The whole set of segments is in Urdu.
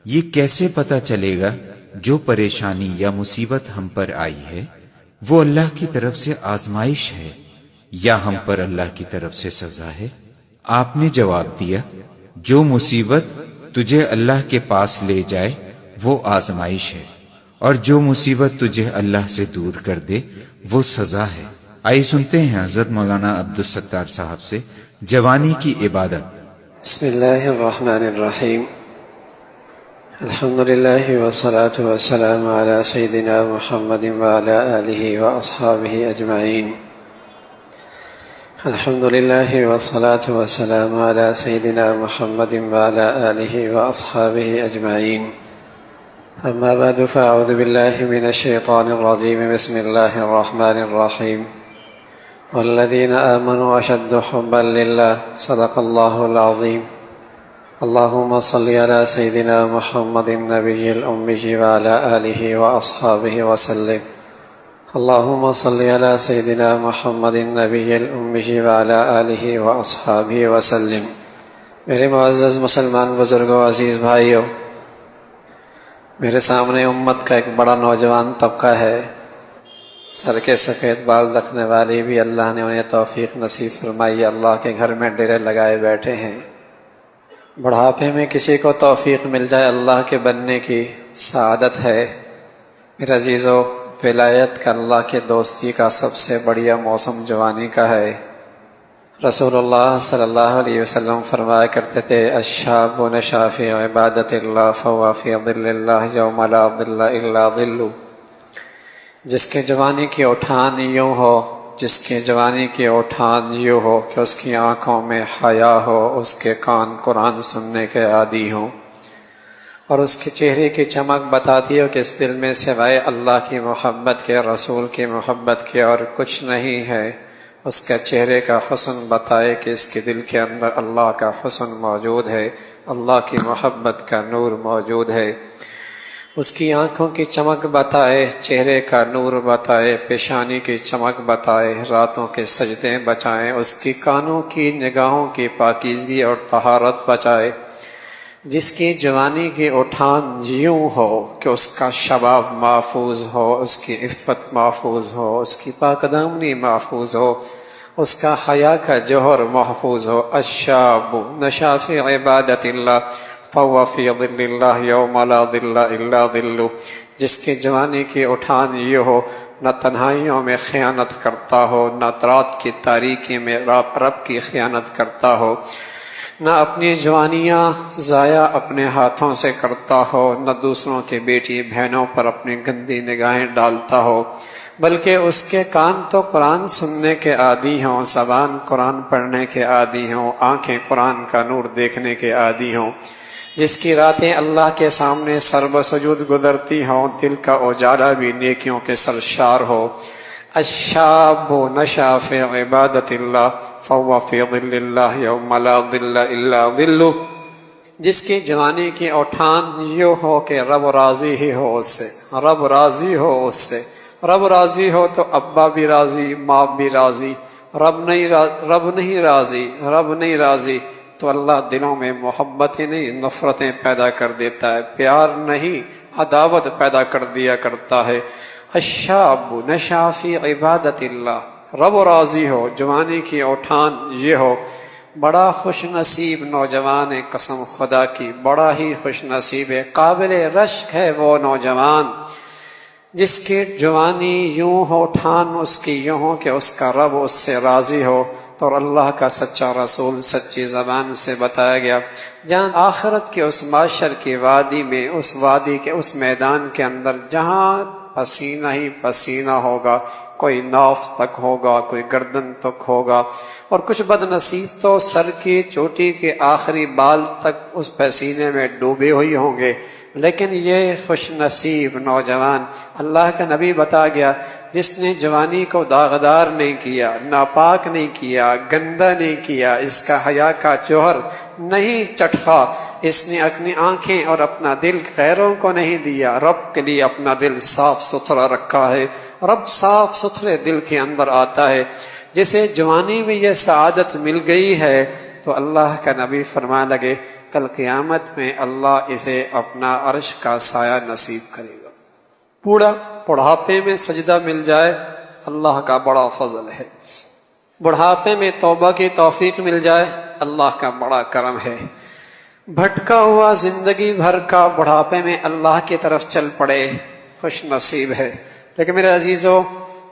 یہ کیسے پتہ چلے گا جو پریشانی یا مصیبت ہم پر آئی ہے وہ اللہ کی طرف سے آزمائش ہے یا ہم پر اللہ کی طرف سے سزا ہے؟ آپ نے جواب دیا، جو مصیبت تجھے اللہ کے پاس لے جائے وہ آزمائش ہے، اور جو مصیبت تجھے اللہ سے دور کر دے وہ سزا ہے۔ آئیے سنتے ہیں حضرت مولانا عبدالستار صاحب سے جوانی کی عبادت۔ بسم اللہ الرحمن الرحیم، الحمد للہ والصلاة والسلام علی سیدنا محمد وعلی آلہ واصحابہ اجمعین۔ الحمد للہ والصلاة والسلام علی سیدنا محمد وعلی آلہ واصحابہ اجمعین۔ اما بعد فاعوذ باللہ من الشیطان الرجیم، بسم اللہ الرحمن الرحیم۔ والذین آمنوا اشد حبا للہ، صدق اللہ العظیم۔ اللہم صلی علی سیدنا محمد النبی الأمی وعلی آلہ واصحابہ وسلم۔ اللہم صلی علی سیدنا محمد النبی الأمی وعلی آلہ واصحابہ وسلم۔ میرے معزز مسلمان بزرگوں، عزیز بھائیوں، میرے سامنے امت کا ایک بڑا نوجوان طبقہ ہے۔ سر کے سفید بال رکھنے والی بھی اللہ نے انہیں توفیق نصیب فرمائی، اللہ کے گھر میں ڈیرے لگائے بیٹھے ہیں۔ بڑھاپے میں کسی کو توفیق مل جائے اللہ کے بننے کی سعادت ہے۔ میرے عزیزو، ولایت کا، اللہ کے دوستی کا سب سے بڑھیا موسم جوانی کا ہے۔ رسول اللہ صلی اللہ علیہ وسلم فرمایا کرتے تھے، الشاب نشا فی عبادت اللہ فہو فی ظل اللہ یوم لا ظل الا ظلہ۔ جس کے جوانی کی اٹھان یوں ہو، جس کے جوانی کی اٹھان یوں ہو کہ اس کی آنکھوں میں حیا ہو، اس کے کان قرآن سننے کے عادی ہوں، اور اس کے چہرے کی چمک بتاتی ہو کہ اس دل میں سوائے اللہ کی محبت کے، رسول کی محبت کے اور کچھ نہیں ہے۔ اس کا چہرے کا حسن بتائے کہ اس کے دل کے اندر اللہ کا حسن موجود ہے، اللہ کی محبت کا نور موجود ہے۔ اس کی آنکھوں کی چمک بتائے، چہرے کا نور بتائے، پیشانی کی چمک بتائے، راتوں کے سجدے بچائیں، اس کی کانوں کی نگاہوں کی پاکیزگی اور طہارت بچائے۔ جس کی جوانی کی اٹھان یوں ہو کہ اس کا شباب محفوظ ہو، اس کی عفت محفوظ ہو، اس کی پاک دامنی محفوظ ہو، اس کا حیا کا جوہر محفوظ ہو۔ الشاب نشا فی عبادت اللہ فہو فی ظل اللہ یوم لا ظل الا ظلہ۔ جس کی جوانی کی اٹھان یہ ہو، نہ تنہائیوں میں خیانت کرتا ہو، نہ رات کی تاریکی میں رب کی خیانت کرتا ہو، نہ اپنی جوانیاں ضائع اپنے ہاتھوں سے کرتا ہو، نہ دوسروں کی بیٹی بہنوں پر اپنی گندی نگاہیں ڈالتا ہو، بلکہ اس کے کان تو قرآن سننے کے عادی ہوں، زبان قرآن پڑھنے کے عادی ہوں، آنکھیں قرآن کا نور دیکھنے کے عادی ہوں۔ جس کی راتیں اللہ کے سامنے سر بسجود گزرتی ہوں، دل کا اجالا بھی نیکیوں کے سرشار ہو۔ الشاب نشا فی عبادت اللہ فہو فی ظل اللہ یوم لا ظل الا ظلہ۔ جس کی جوانی کی اٹھان یہ ہو کہ رب راضی ہی ہو اس سے، رب راضی ہو اس سے۔ رب راضی ہو تو ابا بھی راضی، ماں بھی راضی۔ رب نہیں راضی تو اللہ دلوں میں محبتیں نہیں نفرتیں پیدا کر دیتا ہے، پیار نہیں عداوت پیدا کر دیا کرتا ہے۔ الشاب نشا فی عبادت اللہ، رب راضی ہو، جوانی کی اٹھان یہ ہو۔ بڑا خوش نصیب نوجوان ہے، قسم خدا کی بڑا ہی خوش نصیب ہے، قابل رشک ہے وہ نوجوان جس کی جوانی یوں ہو، ٹھان اس کی یوں ہو کہ اس کا رب اس سے راضی ہو۔ اور اللہ کا سچا رسول سچی زبان سے بتایا گیا، جہاں آخرت کے اس معاشر کی وادی میں، اس وادی کے اس میدان کے اندر جہاں پسینہ ہی پسینہ ہوگا، کوئی ناف تک ہوگا، کوئی گردن تک ہوگا، اور کچھ بد نصیب تو سر کی چوٹی کے آخری بال تک اس پسینے میں ڈوبے ہوئی ہوں گے۔ لیکن یہ خوش نصیب نوجوان، اللہ کا نبی بتا گیا، جس نے جوانی کو داغدار نہیں کیا، ناپاک نہیں کیا، گندا نہیں کیا، اس کا حیا کا جوہر نہیں چٹخا، اس نے اپنی آنکھیں اور اپنا دل غیروں کو نہیں دیا، رب کے لیے اپنا دل صاف ستھرا رکھا ہے۔ رب صاف ستھرے دل کے اندر آتا ہے۔ جسے جوانی میں یہ سعادت مل گئی ہے تو اللہ کا نبی فرمانے لگے، کل قیامت میں اللہ اسے اپنا عرش کا سایہ نصیب کرے گا۔ بڑھاپے میں سجدہ مل جائے اللہ کا بڑا فضل ہے، بڑھاپے میں توبہ کی توفیق مل جائے اللہ کا بڑا کرم ہے، بھٹکا ہوا زندگی بھر کا بڑھاپے میں اللہ کی طرف چل پڑے خوش نصیب ہے۔ لیکن میرے عزیزو،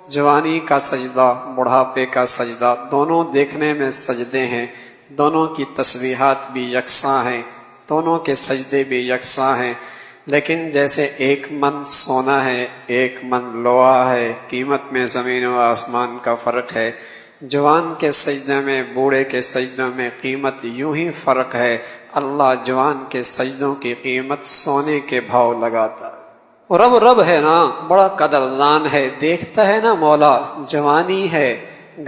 جوانی کا سجدہ، بڑھاپے کا سجدہ، دونوں دیکھنے میں سجدے ہیں، دونوں کی تسبیحات بھی یکساں ہیں، دونوں کے سجدے بھی یکساں ہیں، لیکن جیسے ایک من سونا ہے ایک من لوہا ہے، قیمت میں زمین و آسمان کا فرق ہے۔ جوان کے سجدے میں بوڑھے کے سجدوں میں قیمت یوں ہی فرق ہے، اللہ جوان کے سجدوں کی قیمت سونے کے بھاؤ لگاتا ہے۔ اور رب ہے نا، بڑا قدردان ہے، دیکھتا ہے نا مولا، جوانی ہے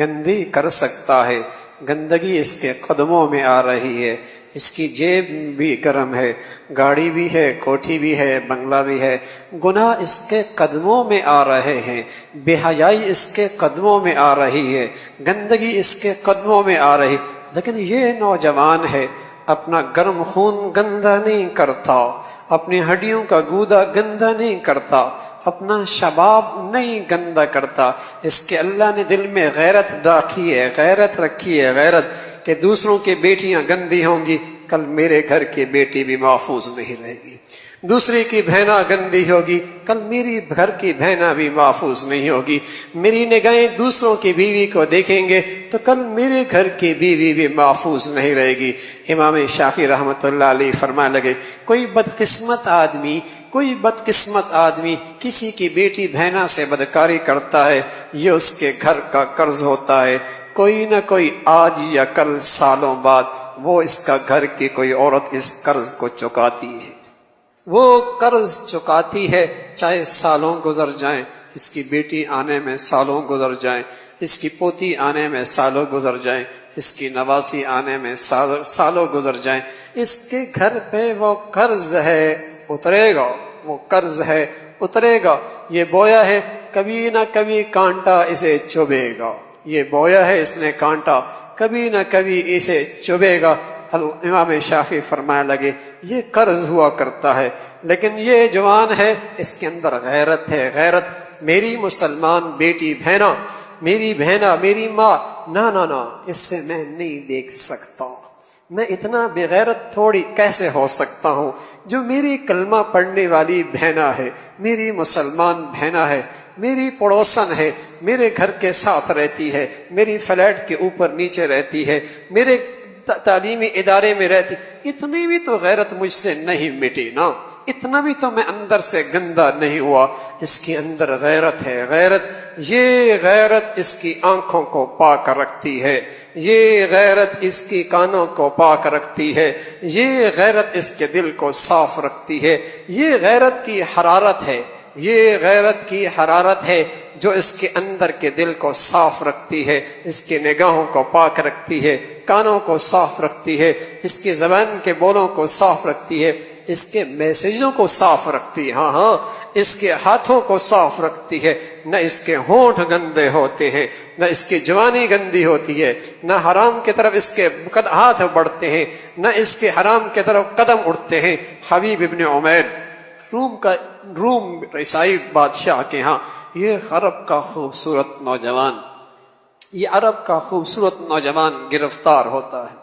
گندی کر سکتا ہے، گندگی اس کے قدموں میں آ رہی ہے، اس کی جیب بھی گرم ہے، گاڑی بھی ہے، کوٹھی بھی ہے، بنگلہ بھی ہے، گناہ اس کے قدموں میں آ رہے ہیں، بے حیائی اس کے قدموں میں آ رہی ہے، گندگی اس کے قدموں میں آ رہی، لیکن یہ نوجوان ہے اپنا گرم خون گندا نہیں کرتا، اپنی ہڈیوں کا گودا گندا نہیں کرتا، اپنا شباب نہیں گندا کرتا، اس کے اللہ نے دل میں غیرت رکھی ہے، غیرت رکھی ہے، غیرت کہ دوسروں کی بیٹیاں گندی ہوں گی، کل میرے گھر کی بیٹی بھی محفوظ نہیں رہے گی، دوسری کی بہنا گندی ہوگی، کل میری گھر کی بہنا بھی محفوظ نہیں ہوگی، میری نگاہیں دوسروں کی بیوی کو دیکھیں گے تو کل میرے گھر کی بیوی بھی محفوظ نہیں رہے گی۔ امام شافعی رحمۃ اللہ علیہ فرمانے لگے، کوئی بدقسمت آدمی کسی کی بیٹی بہنا سے بدکاری کرتا ہے، یہ اس کے گھر کا قرض ہوتا ہے، کوئی نہ کوئی آج یا کل سالوں بعد وہ اس کا گھر کی کوئی عورت اس قرض کو چکاتی ہے، وہ قرض چکاتی ہے، چاہے سالوں گزر جائیں، اس کی بیٹی آنے میں سالوں گزر جائیں، اس کی پوتی آنے میں سالوں گزر جائیں، اس کی نواسی آنے میں سالوں گزر جائیں، اس کے گھر پہ وہ قرض ہے اترے گا، وہ قرض ہے اترے گا، یہ بویا ہے کبھی نہ کبھی کانٹا اسے چبھے گا، یہ بویا ہے اس نے کانٹا کبھی نہ کبھی اسے چبھے گا۔ امام شافعی فرمانے لگے یہ قرض ہوا کرتا ہے، لیکن یہ جوان ہے اس کے اندر غیرت ہے، غیرت، میری مسلمان بیٹی بہنا، میری بہنا، میری ماں، نہ اس سے میں نہیں دیکھ سکتا، میں اتنا بغیرت تھوڑی کیسے ہو سکتا ہوں، جو میری کلمہ پڑھنے والی بہنا ہے، میری مسلمان بہنا ہے، میری پڑوسن ہے، میرے گھر کے ساتھ رہتی ہے، میری فلیٹ کے اوپر نیچے رہتی ہے، میرے تعلیمی ادارے میں رہتی، اتنی بھی تو غیرت مجھ سے نہیں مٹی نا، اتنا بھی تو میں اندر سے گندا نہیں ہوا، اس کے اندر غیرت ہے، غیرت، یہ غیرت اس کی آنکھوں کو پاک رکھتی ہے، یہ غیرت اس کی کانوں کو پاک رکھتی ہے، یہ غیرت اس کے دل کو صاف رکھتی ہے، یہ غیرت کی حرارت ہے، یہ غیرت کی حرارت ہے جو اس کے اندر کے دل کو صاف رکھتی ہے، اس کی نگاہوں کو پاک رکھتی ہے، کانوں کو صاف رکھتی ہے، اس کی زبان کے بولوں کو صاف رکھتی ہے، اس کے میسجوں کو صاف رکھتی ہے، ہاں اس کے ہاتھوں کو صاف رکھتی ہے، نہ اس کے ہونٹ گندے ہوتے ہیں، نہ اس کی جوانی گندی ہوتی ہے، نہ حرام کی طرف اس کے ہاتھ بڑھتے ہیں، نہ اس کے حرام کی طرف قدم اٹھتے ہیں۔ حبیب ابن عمیر روم عیسائی بادشاہ کے ہاں یہ عرب کا خوبصورت نوجوان، یہ عرب کا خوبصورت نوجوان گرفتار ہوتا ہے،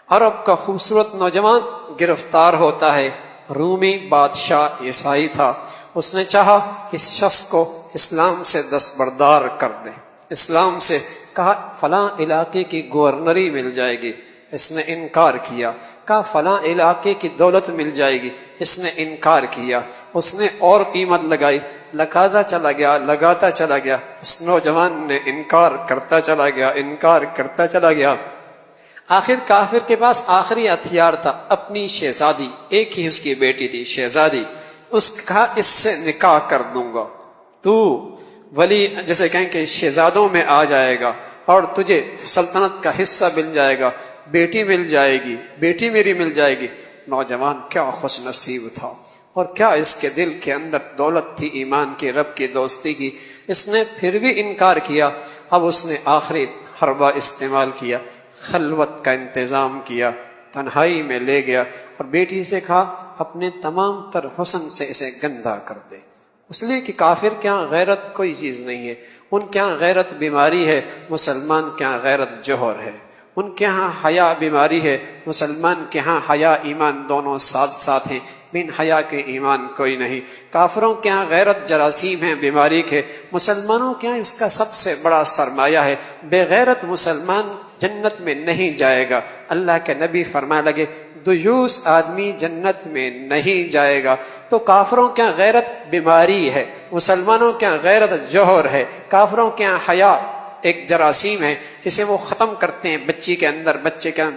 عرب کا خوبصورت نوجوان گرفتار ہوتا ہے۔ رومی بادشاہ عیسائی تھا، اس نے چاہا اس شخص کو اسلام سے دستبردار کر دے، اسلام سے، کہا فلاں علاقے کی گورنری مل جائے گی، اس نے انکار کیا، کہا فلاں علاقے کی دولت مل جائے گی، اس نے انکار کیا، اس نے اور قیمت لگائی، لگاتا چلا گیا، اس نوجوان نے انکار کرتا چلا گیا، آخر کافر کے پاس آخری ہتھیار تھا، اپنی شہزادی، ایک ہی اس کی بیٹی تھی شہزادی، اس کہا اس سے نکاح کر دوں گا، تو ولی جیسے کہیں کہ شہزادوں میں آ جائے گا اور تجھے سلطنت کا حصہ مل جائے گا، بیٹی مل جائے گی، بیٹی میری مل جائے گی۔ نوجوان کیا خوش نصیب تھا، اور کیا اس کے دل کے اندر دولت تھی ایمان کی، رب کی دوستی کی، اس نے پھر بھی انکار کیا۔ اب اس نے آخری حربہ استعمال کیا، خلوت کا انتظام کیا، تنہائی میں لے گیا اور بیٹی سے کہا اپنے تمام تر حسن سے اسے گندہ کر دے، اس لیے کہ کافر کے ہاں غیرت کوئی چیز نہیں ہے، ان کے ہاں غیرت بیماری ہے، مسلمان کے ہاں غیرت جوہر ہے، ان کے ہاں حیا بیماری ہے، مسلمان کے ہاں حیا ایمان دونوں ساتھ ساتھ ہیں، بن حیا کے ایمان کوئی نہیں۔ کافروں کے ہاں غیرت جراثیم ہے، بیماری کے، مسلمانوں کے ہاں اس کا سب سے بڑا سرمایہ ہے۔ بے غیرت مسلمان جنت میں نہیں جائے گا۔ اللہ کے نبی فرمانے لگے دیوس آدمی جنت میں نہیں جائے گا۔ تو کافروں کے ہاں غیرت بیماری ہے، مسلمانوں کے ہاں غیرت جوہر ہے۔ کافروں کے ہاں حیا ایک جراثیم ہے، اسے وہ ختم کرتے ہیں بچے کے اندر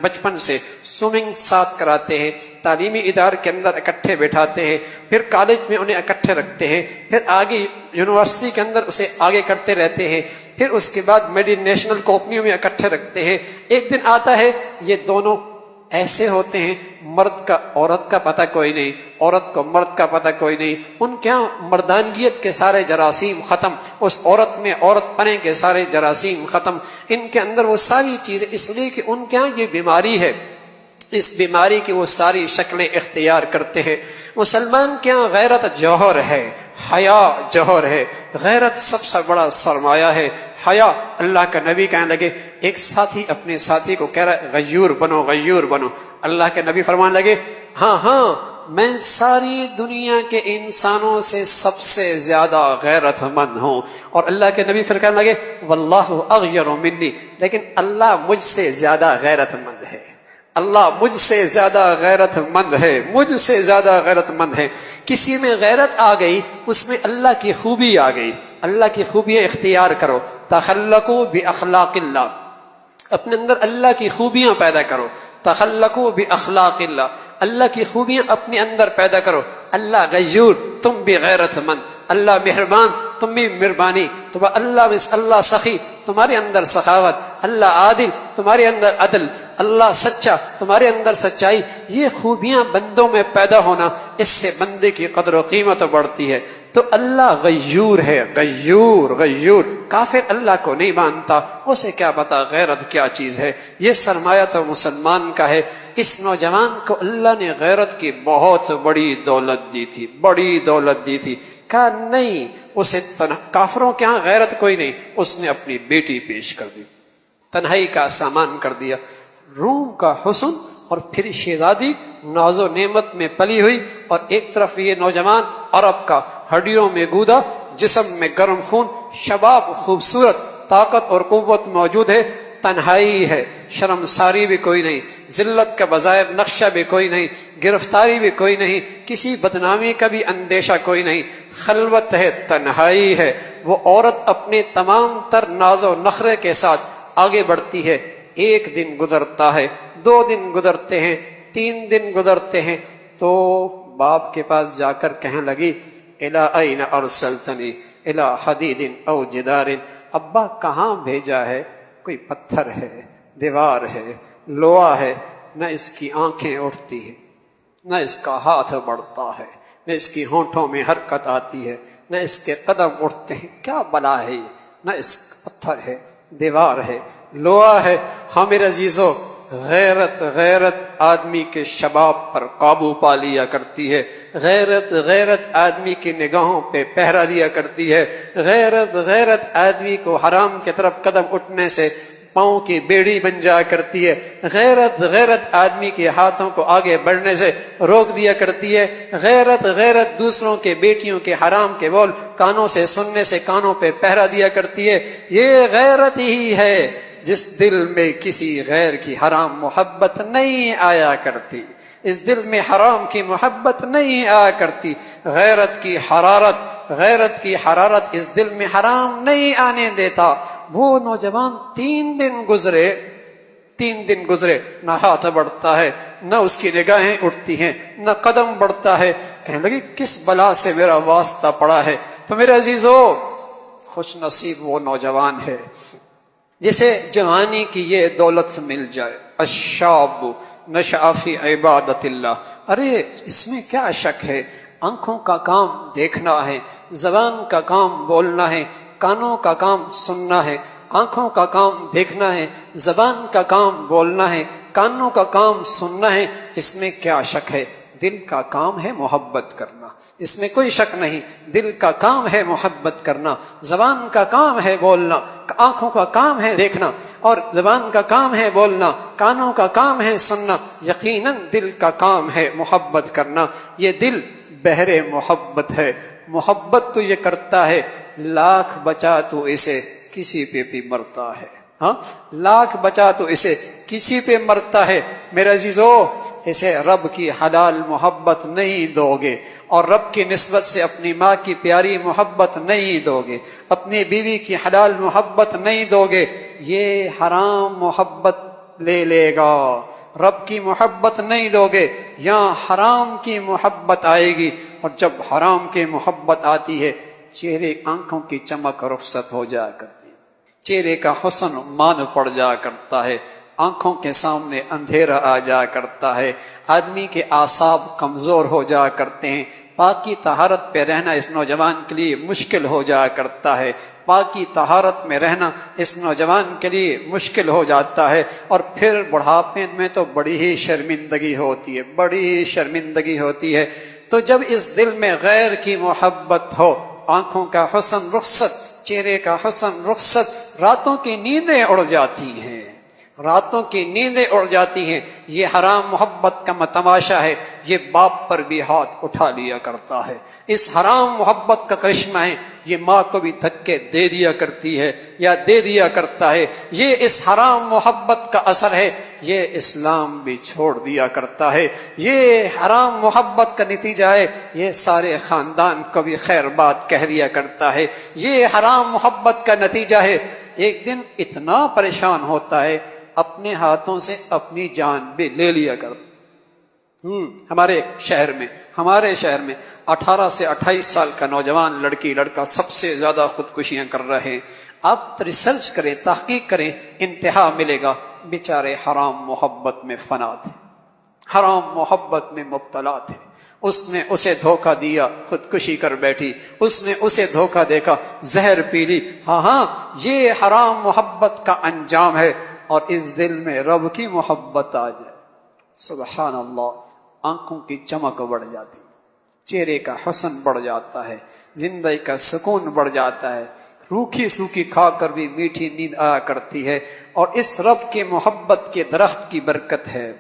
بچپن سے سوئمنگ ساتھ کراتے ہیں، تعلیمی ادارے کے اندر اکٹھے بیٹھاتے ہیں، پھر کالج میں انہیں اکٹھے رکھتے ہیں، پھر آگے یونیورسٹی کے اندر اسے آگے کرتے رہتے ہیں، پھر اس کے بعد ملٹی نیشنل کمپنیوں میں اکٹھے رکھتے ہیں۔ ایک دن آتا ہے یہ دونوں ایسے ہوتے ہیں، مرد کا عورت کا پتہ کوئی نہیں، عورت کو مرد کا پتہ کوئی نہیں، ان کے ہاں مردانگیت کے سارے جراثیم ختم، اس عورت میں عورت پنے کے سارے جراثیم ختم، ان کے اندر وہ ساری چیزیں، اس لیے کہ ان کے ہاں یہ بیماری ہے، اس بیماری کی وہ ساری شکلیں اختیار کرتے ہیں۔ مسلمان کے ہاں غیرت جوہر ہے، حیا جوہر ہے، غیرت سب سے بڑا سرمایہ ہے۔ حیا، اللہ کا نبی کہنے لگے، ایک ساتھی اپنے ساتھی کو کہہ رہا ہے غیور بنو غیور بنو، اللہ کے نبی فرمان لگے ہاں میں ساری دنیا کے انسانوں سے سب سے زیادہ غیرت مند ہوں، اور اللہ کے نبی پھر کہنے لگے واللہ اغیر منی، لیکن اللہ مجھ سے زیادہ غیرت مند ہے، اللہ مجھ سے زیادہ غیرت مند ہے، مجھ سے زیادہ غیرت مند ہے۔ کسی میں غیرت آ گئی، اس میں اللہ کی خوبی آ گئی، اللہ کی خوبیاں اختیار کرو، تخلقوا باخلاق اللہ، اپنے اندر اللہ کی خوبیاں پیدا کرو، تخلقوا باخلاق اللہ، اللہ کی خوبیاں اپنے اندر پیدا کرو۔ اللہ غیور، تم بھی غیرت مند، اللہ مہربان، تم بھی مہربانی، اللہ سخی، تمہارے اندر سخاوت، اللہ عادل، تمہارے اندر عدل، اللہ سچا، تمہارے اندر سچائی۔ یہ خوبیاں بندوں میں پیدا ہونا، اس سے بندے کی قدر و قیمت بڑھتی ہے۔ تو اللہ غیور ہے، غیور۔ کافر اللہ کو نہیں مانتا، اسے کیا پتا غیرت کیا چیز ہے۔ یہ سرمایہ تو مسلمان کا ہے۔ اس نوجوان کو اللہ نے غیرت کی بہت بڑی دولت دی تھی، کہا نہیں، اسے کافروں کے ہاں غیرت کوئی نہیں، اس نے اپنی بیٹی پیش کر دی، تنہائی کا سامان کر دیا۔ روم کا حسن اور پھر شہزادی ناز و نعمت میں پلی ہوئی، اور ایک طرف یہ نوجوان عرب کا، ہڈیوں میں گودا، جسم میں گرم خون، شباب خوبصورت، طاقت اور قوت موجود ہے، تنہائی ہے، شرمساری بھی کوئی نہیں، ذلت کا بظاہر نقشہ بھی کوئی نہیں، گرفتاری بھی کوئی نہیں، کسی بدنامی کا بھی اندیشہ کوئی نہیں، خلوت ہے، تنہائی ہے۔ وہ عورت اپنے تمام تر ناز و نخرے کے ساتھ آگے بڑھتی ہے۔ ایک دن گزرتا ہے، 2 دن گزرتے ہیں، 3 دن گزرتے ہیں، تو باپ کے پاس جا کر کہنے لگی الی این ارسلتنی الی حدید او جدار، ابا کہاں بھیجا ہے؟ کوئی پتھر ہے، دیوار ہے، لوہا ہے، نہ اس کی آنکھیں اٹھتی ہیں، نہ اس کا ہاتھ بڑھتا ہے، نہ اس کی ہونٹوں میں حرکت آتی ہے، نہ اس کے قدم اٹھتے ہیں، کیا بلا ہے یہ؟ نہ اس پتھر ہے، دیوار ہے، لوہا ہے۔ ہاں میرے عزیزو، غیرت آدمی کے شباب پر قابو پا لیا کرتی ہے، غیرت آدمی کی نگاہوں پہ پہرا دیا کرتی ہے، غیرت آدمی کو حرام کی طرف قدم اٹھنے سے پاؤں کی بیڑی بن جایا کرتی ہے، غیرت آدمی کے ہاتھوں کو آگے بڑھنے سے روک دیا کرتی ہے، غیرت دوسروں کے بیٹیوں کے حرام کے بول کانوں سے سننے سے کانوں پہ پہرا دیا کرتی ہے۔ یہ غیرت ہی ہے جس دل میں کسی غیر کی حرام محبت نہیں آیا کرتی، اس دل میں حرام کی محبت نہیں آیا کرتی۔ غیرت کی حرارت اس دل میں حرام نہیں آنے دیتا۔ وہ نوجوان 3 دن گزرے، نہ ہاتھ بڑھتا ہے، نہ اس کی نگاہیں اٹھتی ہیں، نہ قدم بڑھتا ہے۔ کہنے لگی کس بلا سے میرا واسطہ پڑا ہے؟ تو میرے عزیزو، خوش نصیب وہ نوجوان ہے جسے جوانی کی یہ دولت مل جائے۔ الشاب نشأ فی عبادت اللہ، ارے اس میں کیا شک ہے؟ آنکھوں کا کام دیکھنا ہے، زبان کا کام بولنا ہے، کانوں کا کام سننا ہے، آنکھوں کا کام دیکھنا ہے، زبان کا کام بولنا ہے، کانوں کا کام سننا ہے، اس میں کیا شک ہے؟ دل کا کام ہے محبت کرنا، اس میں کوئی شک نہیں، دل کا کام ہے محبت کرنا، زبان کا کام ہے بولنا، آنکھوں کا کام ہے دیکھنا، اور زبان کا کام ہے بولنا، کانوں کا کام ہے سننا، یقیناً دل کا کام ہے محبت کرنا۔ یہ دل بحر محبت ہے، محبت تو یہ کرتا ہے، لاکھ بچا تو اسے کسی پہ بھی مرتا ہے۔ ہاں، لاکھ بچا تو اسے کسی پہ مرتا ہے۔ میرے عزیزو، اسے رب کی حلال محبت نہیں دو گے، اور رب کی نسبت سے اپنی ماں کی پیاری محبت نہیں دو گے، اپنی بیوی کی حلال محبت نہیں دو گے، یہ حرام محبت لے لے گا۔ رب کی محبت نہیں دو گے، یہاں حرام کی محبت آئے گی، اور جب حرام کی محبت آتی ہے، چہرے آنکھوں کی چمک رخصت ہو جایا کرتی ہے، چہرے کا حسن مان پڑ جایا کرتا ہے، آنکھوں کے سامنے اندھیرا آ جایا کرتا ہے، آدمی کے اعصاب کمزور ہو جایا کرتے ہیں، پاکی طہارت پہ رہنا اس نوجوان کے لیے مشکل ہو جایا کرتا ہے، پاکی طہارت میں رہنا اس نوجوان کے لیے مشکل ہو جاتا ہے، اور پھر بڑھاپے میں تو بڑی ہی شرمندگی ہوتی ہے، بڑی ہی شرمندگی ہوتی ہے۔ تو جب اس دل میں غیر کی محبت ہو، آنکھوں کا حسن رخصت، چہرے کا حسن رخصت، راتوں کی نیندیں اڑ جاتی ہیں، راتوں کی نیندیں اڑ جاتی ہیں۔ یہ حرام محبت کا تماشا ہے، یہ باپ پر بھی ہاتھ اٹھا لیا کرتا ہے، اس حرام محبت کا کرشمہ ہے، یہ ماں کو بھی دھکے دے دیا کرتی ہے یا دے دیا کرتا ہے، یہ اس حرام محبت کا اثر ہے، یہ اسلام بھی چھوڑ دیا کرتا ہے، یہ حرام محبت کا نتیجہ ہے، یہ سارے خاندان کو بھی خیر بات کہہ دیا کرتا ہے، یہ حرام محبت کا نتیجہ ہے۔ ایک دن اتنا پریشان ہوتا ہے، اپنے ہاتھوں سے اپنی جان بھی لے لیا کرتا۔ ہمارے شہر میں 18 سے 28 سال کا نوجوان لڑکی لڑکا سب سے زیادہ خودکشیاں کر رہے ہیں۔ آپ ریسرچ کریں، تحقیق کریں، انتہا ملے گا، بیچارے حرام محبت میں فنا تھے، حرام محبت میں مبتلا تھے، اس نے اسے دھوکہ دیا، خودکشی کر بیٹھی، اس نے اسے دھوکہ دے کر زہر پی لی۔ ہاں، یہ حرام محبت کا انجام ہے۔ اور اس دل میں رب کی محبت آ جائے، سبحان اللہ، آنکھوں کی چمک بڑھ جاتی، چہرے کا حسن بڑھ جاتا ہے، زندگی کا سکون بڑھ جاتا ہے، روکھی سوکھی کھا کر بھی میٹھی نیند آیا کرتی ہے، اور اس رب کے محبت کے درخت کی برکت ہے۔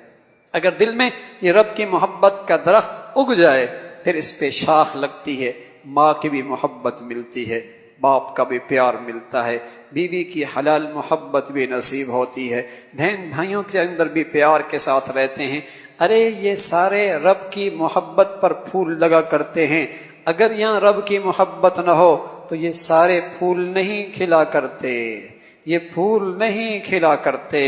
اگر دل میں یہ رب کی محبت کا درخت اگ جائے، پھر اس پہ شاخ لگتی ہے، ماں کی بھی محبت ملتی ہے، باپ کا بھی پیار ملتا ہے، بیوی کی حلال محبت بھی نصیب ہوتی ہے، بہن بھائیوں کے اندر بھی پیار کے ساتھ رہتے ہیں۔ ارے یہ سارے رب کی محبت پر پھول لگا کرتے ہیں، اگر یہاں رب کی محبت نہ ہو تو یہ سارے پھول نہیں کھلا کرتے، یہ پھول نہیں کھلا کرتے،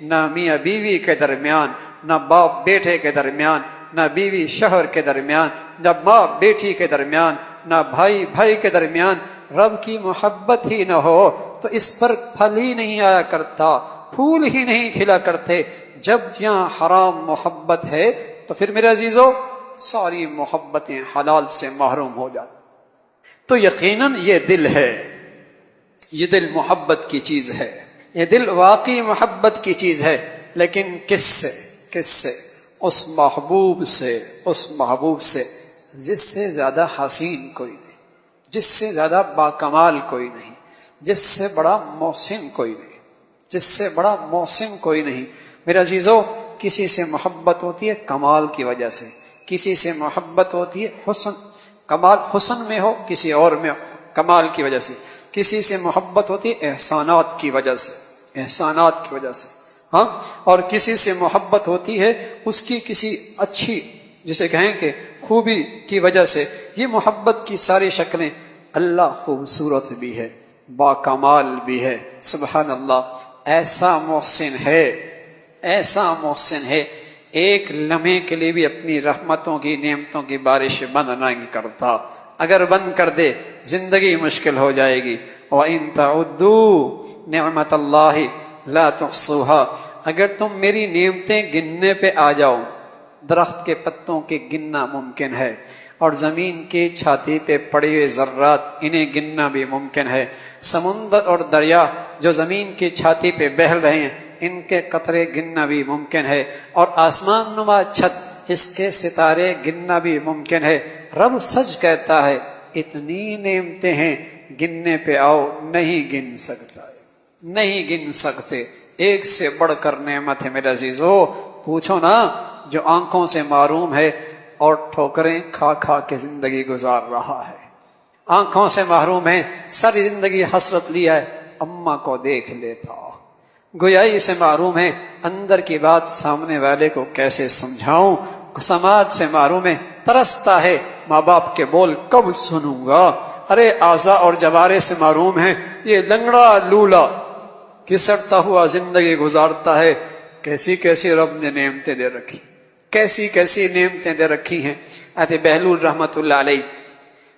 نہ میاں بیوی کے درمیان، نہ باپ بیٹے کے درمیان، نہ بیوی شوہر کے درمیان، نہ ماں بیٹی کے درمیان، نہ بھائی بھائی کے درمیان، رب کی محبت ہی نہ ہو تو اس پر پھل ہی نہیں آیا کرتا، پھول ہی نہیں کھلا کرتے۔ جب یہاں حرام محبت ہے تو پھر میرے عزیزو ساری محبتیں حلال سے محروم ہو جاتی۔ تو یقیناً یہ دل ہے، یہ دل محبت کی چیز ہے، یہ دل واقعی محبت کی چیز ہے، لیکن کس سے؟ اس محبوب سے جس سے زیادہ حسین کوئی نہیں، جس سے زیادہ باکمال کوئی نہیں، جس سے بڑا محسن کوئی نہیں، میرے عزیزو، کسی سے محبت ہوتی ہے کمال کی وجہ سے، کسی سے محبت ہوتی ہے کمال حسن میں ہو، کسی اور میں کمال کی وجہ سے، کسی سے محبت ہوتی ہے احسانات کی وجہ سے، ہاں، اور کسی سے محبت ہوتی ہے اس کی کسی اچھی، جسے کہیں کہ خوبی کی وجہ سے۔ یہ محبت کی ساری شکلیں، اللہ خوبصورت بھی ہے، باکمال بھی ہے، سبحان اللہ، ایسا محسن ہے، ایک لمحے کے لیے بھی اپنی رحمتوں کی نعمتوں کی بارش بند نہیں کرتا، اگر بند کر دے زندگی مشکل ہو جائے گی۔ وَإِن تَعُدُّوا نِعْمَةَ اللَّهِ لَا تُحْصُوهَا، اگر تم میری نعمتیں گننے پہ آ جاؤ، درخت کے پتوں کے گننا ممکن ہے، اور زمین کی چھاتی پہ پڑے ہوئے ذرات انہیں گننا بھی ممکن ہے، سمندر اور دریا جو زمین کی چھاتی پہ بہل رہے ہیں ان کے قطرے گننا بھی ممکن ہے، اور آسمان نما چھت اس کے ستارے گننا بھی ممکن ہے۔ رب سچ کہتا ہے اتنی نعمتیں ہیں، گننے پہ آؤ نہیں گن سکتا، نہیں گن سکتے۔ ایک سے بڑھ کر نعمت ہے میرے عزیزو۔ پوچھو نا، جو آنکھوں سے محروم ہے اور ٹھوکریں کھا کھا کے زندگی گزار رہا ہے، آنکھوں سے محروم ہے، ساری زندگی حسرت لیا ہے اماں کو دیکھ لیتا، گویائی سے محروم ہے، اندر کی بات سامنے والے کو کیسے سمجھاؤں، سماعت سے محروم ہے، ترستا ہے ماں باپ کے بول کب سنوں گا۔ ارے اعضاء اور جوارے سے محروم ہے، یہ لنگڑا لولا گھسٹتا ہوا زندگی گزارتا ہے۔ کیسی کیسی رب نے نعمتیں دے رکھی، کیسی کیسی نعمتیں دے رکھی ہیں۔ حضرت بہلول رحمت اللہ علیہ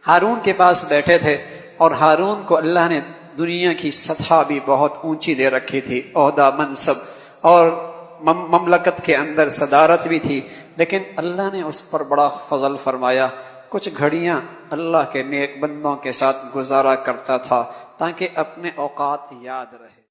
ہارون کے پاس بیٹھے تھے، اور ہارون کو اللہ نے دنیا کی سطح بھی بہت اونچی دے رکھی تھی، عہدہ منصب اور مملکت کے اندر صدارت بھی تھی، لیکن اللہ نے اس پر بڑا فضل فرمایا۔ کچھ گھڑیاں اللہ کے نیک بندوں کے ساتھ گزارا کرتا تھا تاکہ اپنے اوقات یاد رہے۔